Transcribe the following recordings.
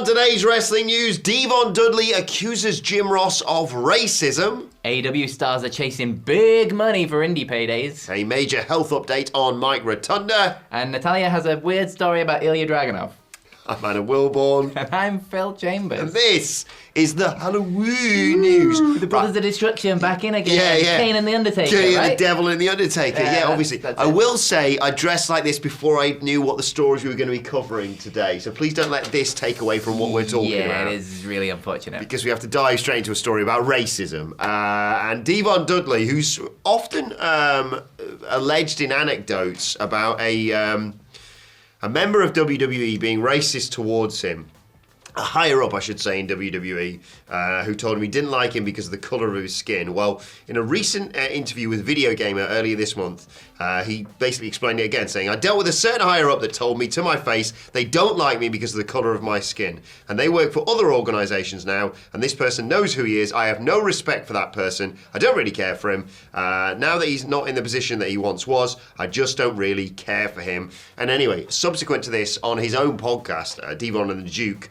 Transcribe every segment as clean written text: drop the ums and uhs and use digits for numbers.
on today's wrestling news, Dudley accuses Jim Ross of racism. AEW stars are chasing big money for indie paydays. A major health update on Mike Rotunda. And Natalya has a weird story about Ilja Dragunov. I'm Anna Wilborn. And I'm Phil Chambers. And this is the Halloween news. The Brothers of Destruction back in again. Yeah. Kane and the Undertaker, Kane right? and the Devil and the Undertaker. Yeah, obviously. I will say I dressed like this before I knew what the stories we were going to be covering today. So please don't let this take away from what we're talking about. Yeah, it is really unfortunate. Because we have to dive straight into a story about racism. And Dudley, who's often alleged in anecdotes about a member of WWE being racist towards him, a higher up, I should say, in WWE, who told him he didn't like him because of the colour of his skin. Well, in a recent interview with Video Gamer earlier this month, he basically explained it again, saying, I dealt with a certain higher up that told me to my face they don't like me because of the colour of my skin. And they work for other organisations now, and this person knows who he is. I have no respect for that person. I don't really care for him. Now that he's not in the position that he once was, I just don't really care for him. And anyway, subsequent to this, on his own podcast, Devon and the Duke,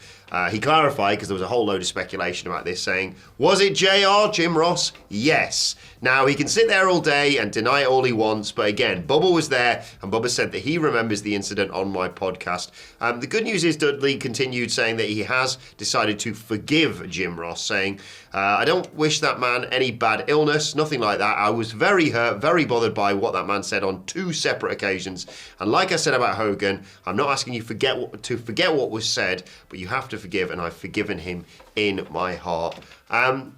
he clarified, because there was a whole load of speculation about this, saying, was it JR, Jim Ross? Yes. Now, he can sit there all day and deny it all he wants, but again, Bubba was there, and Bubba said that he remembers the incident on my podcast. The good news is Dudley continued saying that he has decided to forgive Jim Ross, saying, I don't wish that man any bad illness, nothing like that. I was very hurt, very bothered by what that man said on 2 separate occasions. And like I said about Hogan, I'm not asking you to forget what was said, but you have to forgive, and I've forgiven him in my heart.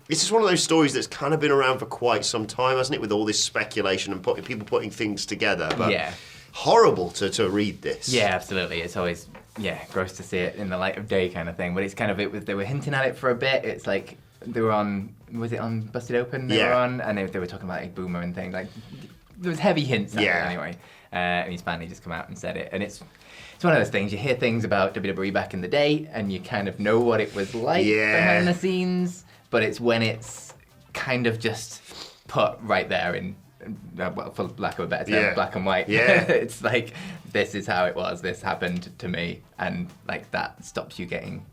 This is one of those stories that's kind of been around for quite some time, hasn't it, with all this speculation and people putting things together. But yeah. Horrible to read this. Yeah, absolutely. It's always, gross to see it in the light of day kind of thing. But it's kind of, they were hinting at it for a bit. It's like, they were on, was it on Busted Open they were on? And they were talking about like Boomer and things. Like, there was heavy hints at it anyway. And he's finally just come out and said it. And it's one of those things, you hear things about WWE back in the day, and you kind of know what it was like behind the scenes, but it's when it's kind of just put right there in, well, for lack of a better term, black and white. Yeah. It's like, this is how it was, this happened to me, and like that stops you getting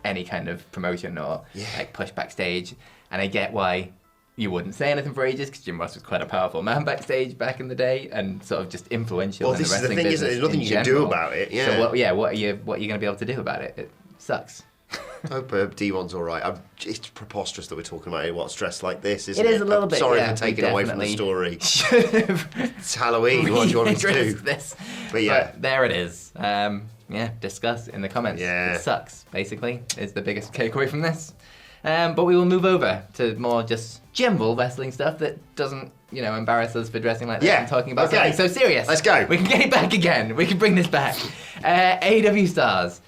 any kind of promotion or like push backstage. And I get why you wouldn't say anything for ages, because Jim Ross was quite a powerful man backstage back in the day, and sort of just influential in the wrestling business. Well, this is the thing, isn't it? There's nothing you can do about it. Yeah. So what are you going to be able to do about it? It sucks. I hope D1's all right. It's preposterous that we're talking about what's dressed like this, isn't it? It is a little bit. Sorry for taking away from the story. It's Halloween. What do you want me to do? This. But there it is. Discuss in the comments. Yeah. It sucks, basically, is the biggest takeaway from this. But we will move over to more just general wrestling stuff that doesn't, embarrass us for dressing like that and talking about something so serious. Let's go. We can get it back again. We can bring this back. AEW stars.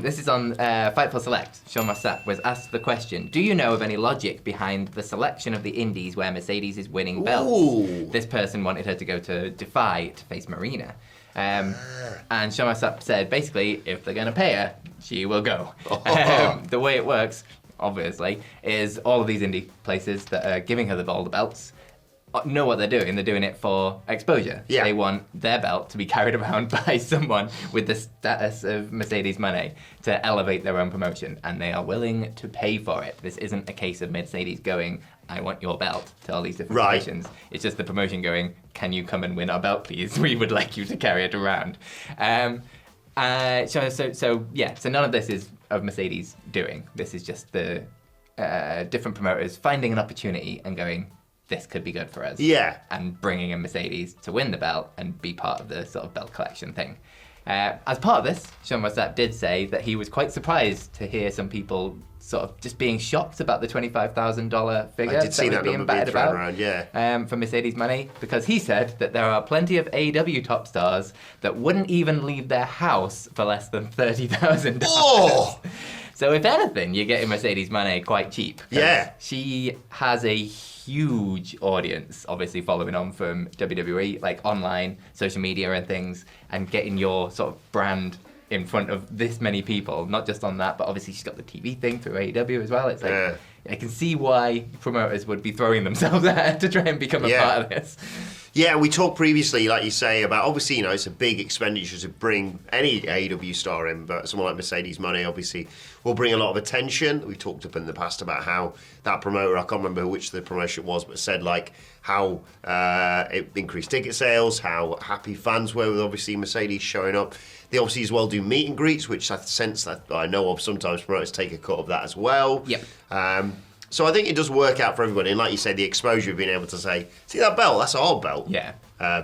This is on Fightful Select. Sean Mossap was asked the question, do you know of any logic behind the selection of the indies where Mercedes is winning belts? Ooh. This person wanted her to go to Defy to face Marina. And Sean Mossap said, basically, if they're going to pay her, she will go. The way it works, obviously, is all of these indie places that are giving her all the belts know what they're doing. They're doing it for exposure. Yeah. They want their belt to be carried around by someone with the status of Mercedes money to elevate their own promotion, and they are willing to pay for it. This isn't a case of Mercedes going, I want your belt, to all these different promotions. It's just the promotion going, can you come and win our belt, please? We would like you to carry it around. So none of this is of Mercedes doing. This is just the different promoters finding an opportunity and going, this could be good for us. Yeah. And bringing in Mercedes to win the belt and be part of the sort of belt collection thing. As part of this, Sean Mossap did say that he was quite surprised to hear some people sort of just being shocked about the $25,000 figure that was being batted about around, for Mercedes money, because he said that there are plenty of AEW top stars that wouldn't even leave their house for less than $30,000. Oh! So if anything, you're getting Mercedes money quite cheap. Yeah. She has a huge audience, obviously following on from WWE, like online, social media and things, and getting your sort of brand in front of this many people, not just on that, but obviously she's got the TV thing through AEW as well. It's like, I can see why promoters would be throwing themselves at her to try and become a part of this. Yeah, we talked previously, like you say, about obviously, it's a big expenditure to bring any AEW star in, but someone like Mercedes Moné obviously will bring a lot of attention. We've talked up in the past about how that promoter, I can't remember which the promotion was, but said like how it increased ticket sales, how happy fans were with obviously Mercedes showing up. They obviously as well do meet and greets, which I sense that I know of sometimes promoters take a cut of that as well. Yep. So I think it does work out for everybody. And like you say, the exposure of being able to say, see that belt? That's our belt. Yeah.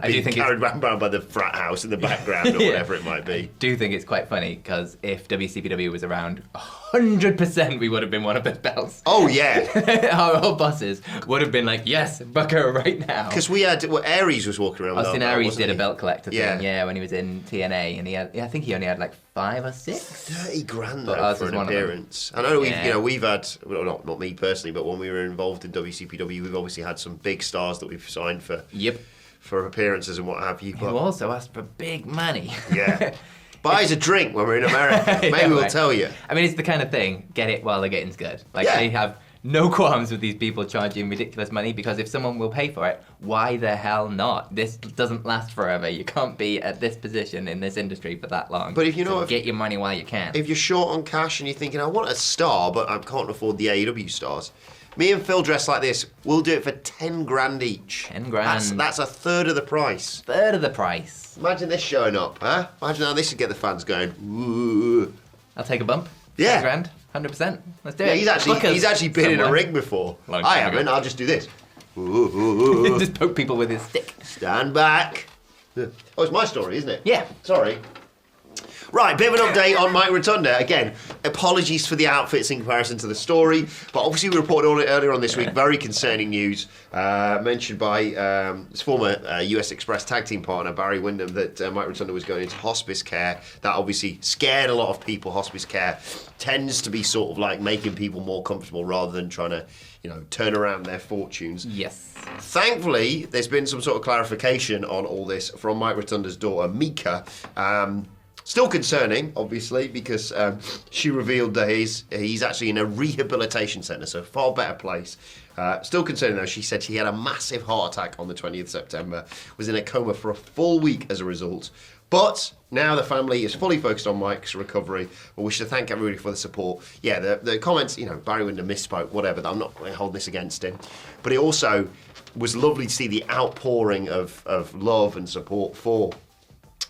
Being carried around by the frat house in the background or whatever it might be. I do think it's quite funny because if WCPW was around, 100% we would have been one of those belts. Oh, yeah. Our bosses would have been like, yes, book her right now. Because we had, Aries was walking around with Austin that, Aries did he? a belt collector thing, when he was in TNA, and he had, I think he only had like 5 or 6. 30 grand But though ours for was an one of them. appearance. I know Yeah. we've had, well, not me personally, but when we were involved in WCPW, we've obviously had some big stars that we've signed for appearances and what have you. Who also asked for big money. Yeah. Buy us a drink when we're in America. Maybe we'll tell you. I mean, it's the kind of thing, get it while the getting's good. Like, I have no qualms with these people charging ridiculous money, because if someone will pay for it, why the hell not? This doesn't last forever. You can't be at this position in this industry for that long. But if you know, get your money while you can. If you're short on cash and you're thinking, I want a star, but I can't afford the AEW stars, me and Phil dressed like this, we'll do it for 10 grand each. 10 grand. That's a third of the price. Third of the price. Imagine this showing up, huh? Imagine how this would get the fans going. Ooh. I'll take a bump. Yeah. 10 grand. 100%. Let's do Yeah, it. he's actually been in a ring before. I haven't. I'll just do this. Ooh. Just poke people with his stick. Stand back. Oh, it's my story, isn't it? Yeah. Sorry. Right, bit of an update on Mike Rotunda. Again, apologies for the outfits in comparison to the story, but obviously we reported on it earlier on this week. Very concerning news mentioned by his former US Express tag team partner, Barry Windham, that Mike Rotunda was going into hospice care. That obviously scared a lot of people. Hospice care tends to be sort of like making people more comfortable rather than trying to, turn around their fortunes. Yes. Thankfully, there's been some sort of clarification on all this from Mike Rotunda's daughter, Mika. Still concerning, obviously, because she revealed that he's actually in a rehabilitation centre, so a far better place. Still concerning, though, she said she had a massive heart attack on the 20th of September, was in a coma for a full week as a result. But now the family is fully focused on Mike's recovery. We wish to thank everybody for the support. Yeah, the comments, Barry Windham misspoke, whatever, I'm not holding this against him. But it also was lovely to see the outpouring of love and support for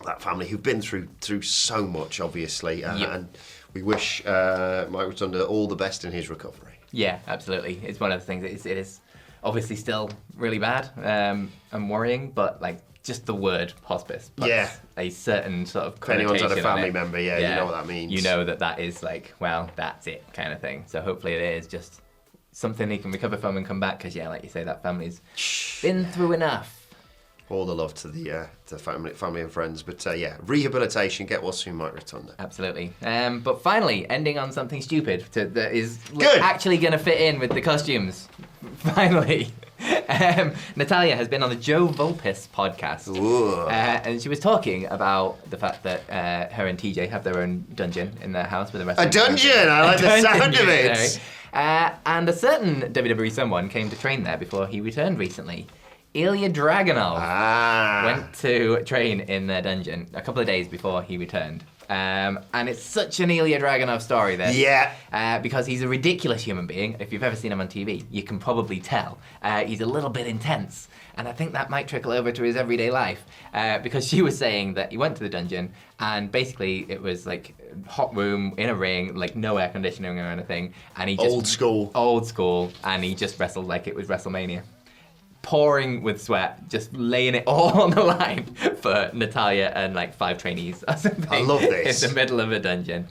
that family who've been through so much, obviously, and we wish Mike Rotunda all the best in his recovery. Yeah, absolutely. It's one of the things. It is obviously still really bad and worrying, but like just the word hospice puts a certain sort of if anyone's had a connotation on family it. member, you know what that means. You know that is like, well, that's it kind of thing. So hopefully it is just something he can recover from and come back, because like you say, that family's been through enough. All the love to the family and friends, but rehabilitation. Get well soon, Mike Rotunda. Absolutely. But finally, ending on something stupid that is Good. actually going to fit in with the costumes. Finally, Natalya has been on the Joe Volpis podcast, and she was talking about the fact that her and TJ have their own dungeon in their house with the rest. A dungeon. I like the sound of it. And a certain WWE someone came to train there before he returned recently. Ilja Dragunov went to train in their dungeon a couple of days before he returned. And it's such an Ilja Dragunov story, this. Yeah. Because he's a ridiculous human being. If you've ever seen him on TV, you can probably tell. He's a little bit intense. And I think that might trickle over to his everyday life. Because she was saying that he went to the dungeon, and basically it was like hot room in a ring, like no air conditioning or anything. And he just... Old school. And he just wrestled like it was WrestleMania. Pouring with sweat, just laying it all on the line for Natalya and like 5 trainees or something. I love this. In the middle of a dungeon.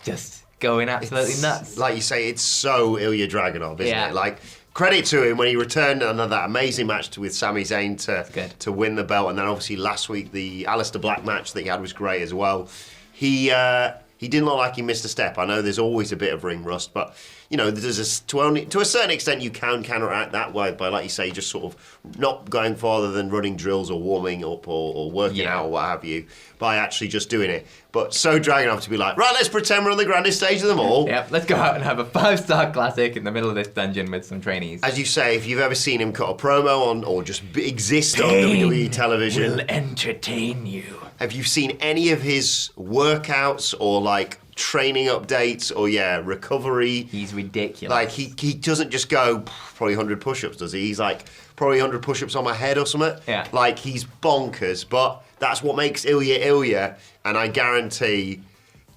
Just going absolutely nuts. Like you say, it's so Ilja Dragunov, isn't it? Like, credit to him when he returned on that amazing match with Sami Zayn to win the belt, and then obviously last week the Aleister Black match that he had was great as well. He He didn't look like he missed a step. I know there's always a bit of ring rust, but to a certain extent you can counteract that by, like you say, just sort of not going farther than running drills or warming up or working out or what have you, by actually just doing it. But so Dragunov to be like, right, let's pretend we're on the grandest stage of them all. Yep, let's go out and have a 5-star classic in the middle of this dungeon with some trainees. As you say, if you've ever seen him cut a promo on or just exist on WWE television, will entertain you. Have you seen any of his workouts or like training updates or recovery? He's ridiculous. Like he doesn't just go probably 100 push-ups, does he? He's like probably 100 push-ups on my head or something. Yeah. Like he's bonkers, but that's what makes Ilja. And I guarantee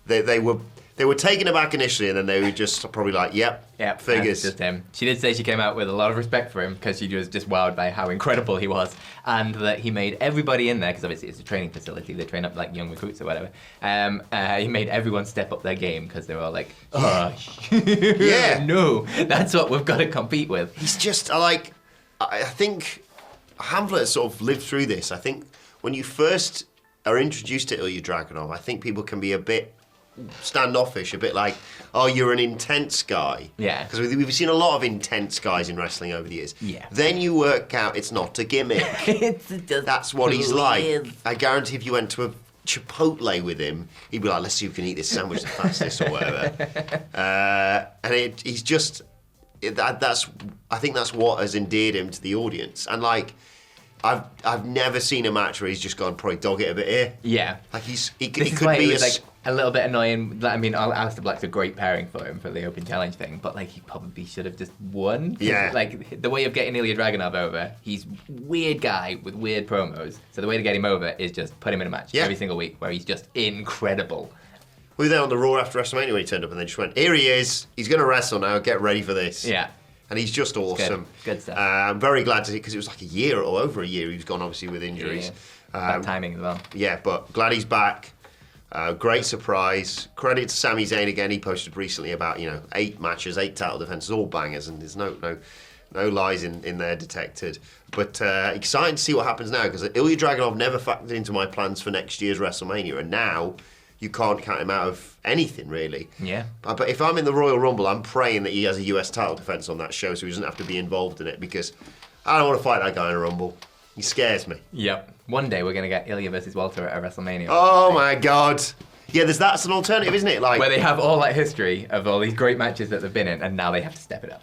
that they were taken aback initially, and then they were just probably like, yep, figures. That's just him. She did say she came out with a lot of respect for him because she was just wowed by how incredible he was, and that he made everybody in there, because obviously it's a training facility, they train up like young recruits or whatever. He made everyone step up their game because they were all like, no, that's what we've got to compete with. He's just I think Hamlet sort of lived through this. I think when you first are introduced to Ilja Dragunov, I think people can be a bit standoffish, a bit like, oh, you're an intense guy. Yeah. Because we've seen a lot of intense guys in wrestling over the years. Yeah. Then you work out it's not a gimmick. That's what he's like. I guarantee if you went to a Chipotle with him, he'd be like, let's see who can eat this sandwich the fastest or whatever. He's just, I think that's what has endeared him to the audience. And like, I've never seen a match where he's just gone, probably dog it a bit here. Yeah. Like he could why be it was a little bit annoying. I mean, Aleister Black's a great pairing for him for the Open Challenge thing, but like he probably should have just won. Yeah. Like the way of getting Ilja Dragunov over, he's weird guy with weird promos. So the way to get him over is just put him in a match every single week where he's just incredible. We were there on the Raw after WrestleMania when he turned up, and they just went, here he is. He's going to wrestle now. Get ready for this. Yeah. And he's just awesome. Good stuff. I'm very glad to see, because it was like a year or over a year he was gone, obviously, with injuries. Bad timing as well. Yeah, but glad he's back. Great surprise. Credit to Sami Zayn again. He posted recently about 8 matches, 8 title defenses, all bangers, and there's no lies in there detected. But exciting to see what happens now, because Ilja Dragunov never factored into my plans for next year's WrestleMania, and now you can't count him out of anything, really. Yeah. But if I'm in the Royal Rumble, I'm praying that he has a US title defense on that show so he doesn't have to be involved in it, because I don't want to fight that guy in a Rumble. He scares me. Yep. One day we're going to get Ilja versus Walter at a WrestleMania. Oh my God. Yeah, that's an alternative, isn't it? Like, where they have all that history of all these great matches that they've been in, and now they have to step it up.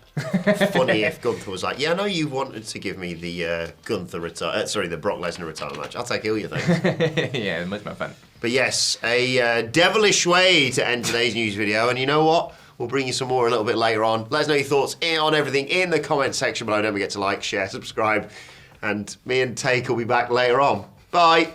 Funny if Gunther was like, yeah, I know you wanted to give me the the Brock Lesnar retirement match. I'll take Ilja, thanks. Yeah, much more fun. But yes, a devilish way to end today's news video, and you know what? We'll bring you some more a little bit later on. Let us know your thoughts on everything in the comment section below. Don't forget to like, share, subscribe, and me and Take will be back later on. Bye.